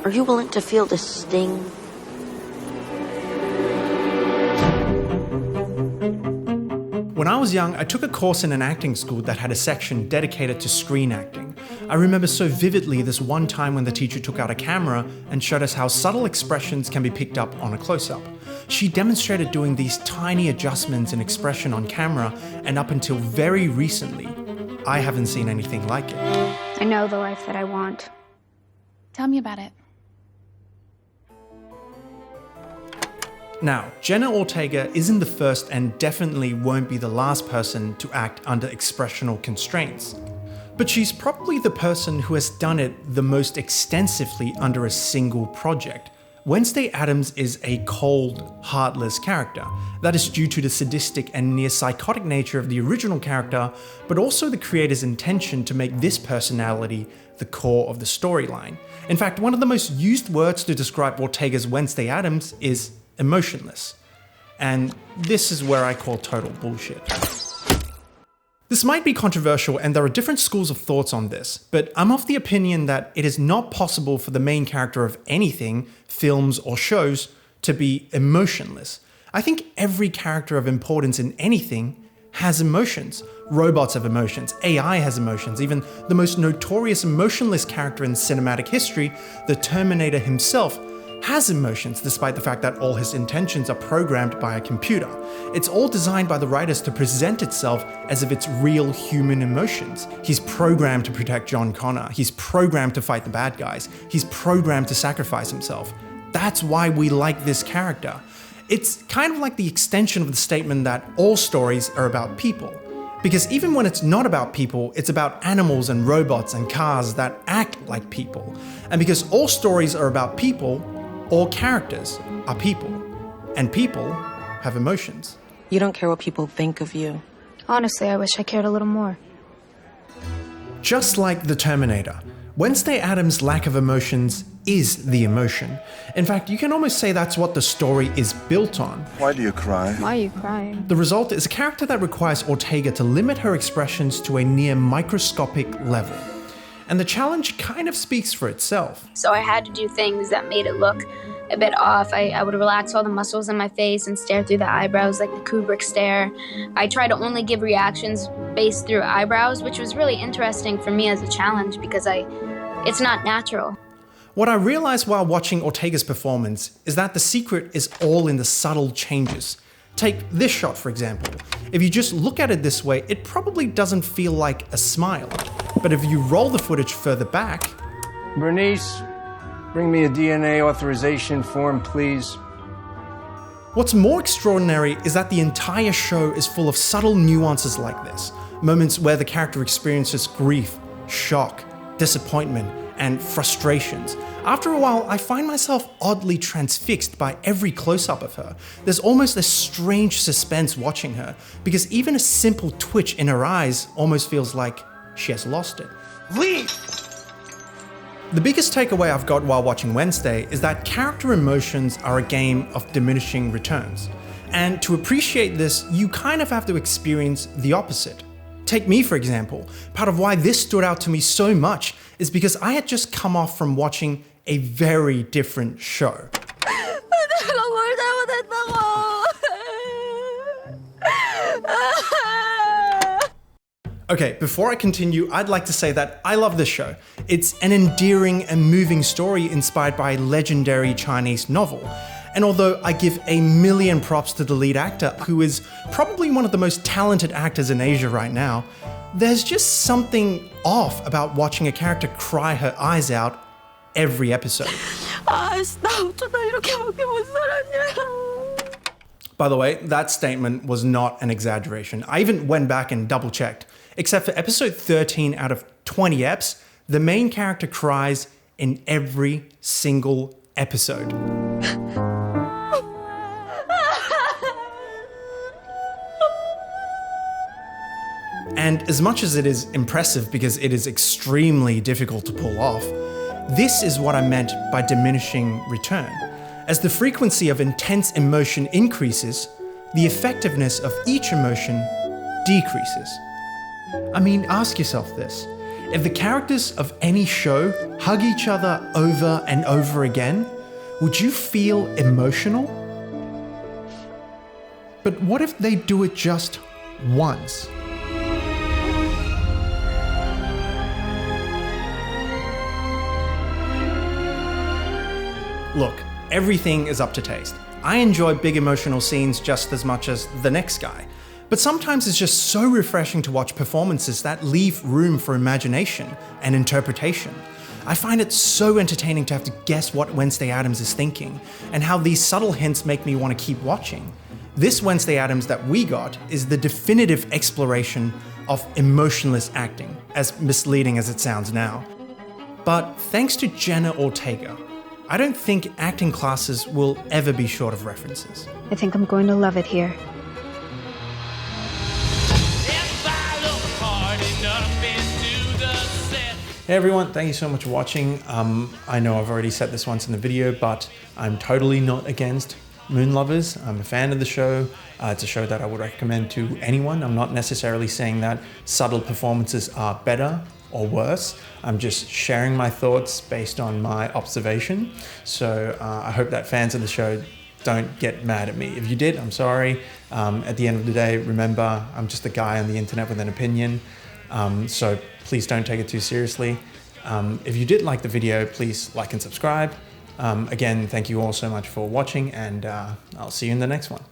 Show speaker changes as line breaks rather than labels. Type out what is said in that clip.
Are you willing to feel the sting?
When I was young, I took a course in an acting school that had a section dedicated to screen acting. I remember so vividly this one time when the teacher took out a camera and showed us how subtle expressions can be picked up on a close-up. She demonstrated doing these tiny adjustments in expression on camera, and up until very recently, I haven't seen anything like it.
I know the life that I want. Tell me about it.
Now, Jenna Ortega isn't the first and definitely won't be the last person to act under expressional constraints. But she's probably the person who has done it the most extensively under a single project. Wednesday Addams is a cold, heartless character. That is due to the sadistic and near psychotic nature of the original character, but also the creator's intention to make this personality the core of the storyline. In fact, one of the most used words to describe Ortega's Wednesday Addams is emotionless. And this is where I call total bullshit. This might be controversial and there are different schools of thoughts on this, but I'm of the opinion that it is not possible for the main character of anything, films or shows, to be emotionless. I think every character of importance in anything has emotions. Robots have emotions, AI has emotions, even the most notorious emotionless character in cinematic history, the Terminator himself, has emotions despite the fact that all his intentions are programmed by a computer. It's all designed by the writers to present itself as if it's real human emotions. He's programmed to protect John Connor. He's programmed to fight the bad guys. He's programmed to sacrifice himself. That's why we like this character. It's kind of like the extension of the statement that all stories are about people. Because even when it's not about people, it's about animals and robots and cars that act like people. And because all stories are about people, all characters are people, and people have emotions.
You don't care what people think of you.
Honestly, I wish I cared a little more.
Just like the Terminator, Wednesday Addams' lack of emotions is the emotion. In fact, you can almost say that's what the story is built on.
Why do you cry?
Why are you crying?
The result is a character that requires Ortega to limit her expressions to a near microscopic level. And the challenge kind of speaks for itself.
So I had to do things that made it look a bit off. I would relax all the muscles in my face and stare through the eyebrows like the Kubrick stare. I try to only give reactions based through eyebrows, which was really interesting for me as a challenge because it's not natural.
What I realized while watching Ortega's performance is that the secret is all in the subtle changes. Take this shot, for example. If you just look at it this way, it probably doesn't feel like a smile. But if you roll the footage further back...
Bernice, bring me a DNA authorization form, please.
What's more extraordinary is that the entire show is full of subtle nuances like this. Moments where the character experiences grief, shock, disappointment, and frustrations. After a while, I find myself oddly transfixed by every close-up of her. There's almost a strange suspense watching her, because even a simple twitch in her eyes almost feels like she has lost it.
Leave!
The biggest takeaway I've got while watching Wednesday is that character emotions are a game of diminishing returns. And to appreciate this, you kind of have to experience the opposite. Take me, for example. Part of why this stood out to me so much is because I had just come off from watching a very different show. Okay, before I continue, I'd like to say that I love this show. It's an endearing and moving story inspired by a legendary Chinese novel. And although I give a million props to the lead actor, who is probably one of the most talented actors in Asia right now, there's just something off about watching a character cry her eyes out every episode. By the way, that statement was not an exaggeration. I even went back and double checked. Except for episode 13 out of 20 eps, the main character cries in every single episode. And as much as it is impressive because it is extremely difficult to pull off, this is what I meant by diminishing return. As the frequency of intense emotion increases, the effectiveness of each emotion decreases. I mean, ask yourself this. If the characters of any show hug each other over and over again, would you feel emotional? But what if they do it just once? Look, everything is up to taste. I enjoy big emotional scenes just as much as the next guy. But sometimes it's just so refreshing to watch performances that leave room for imagination and interpretation. I find it so entertaining to have to guess what Wednesday Addams is thinking, and how these subtle hints make me want to keep watching. This Wednesday Addams that we got is the definitive exploration of emotionless acting, as misleading as it sounds now. But thanks to Jenna Ortega, I don't think acting classes will ever be short of references.
I think I'm going to love it here.
Hey everyone, thank you so much for watching. I know I've already said this once in the video, but I'm totally not against Moon Lovers. I'm a fan of the show. It's a show that I would recommend to anyone. I'm not necessarily saying that subtle performances are better or worse. I'm just sharing my thoughts based on my observation. So I hope that fans of the show don't get mad at me. If you did, I'm sorry. At the end of the day, remember, I'm just a guy on the internet with an opinion. So please don't take it too seriously. If you did like the video, please like and subscribe. Again, thank you all so much for watching, and I'll see you in the next one.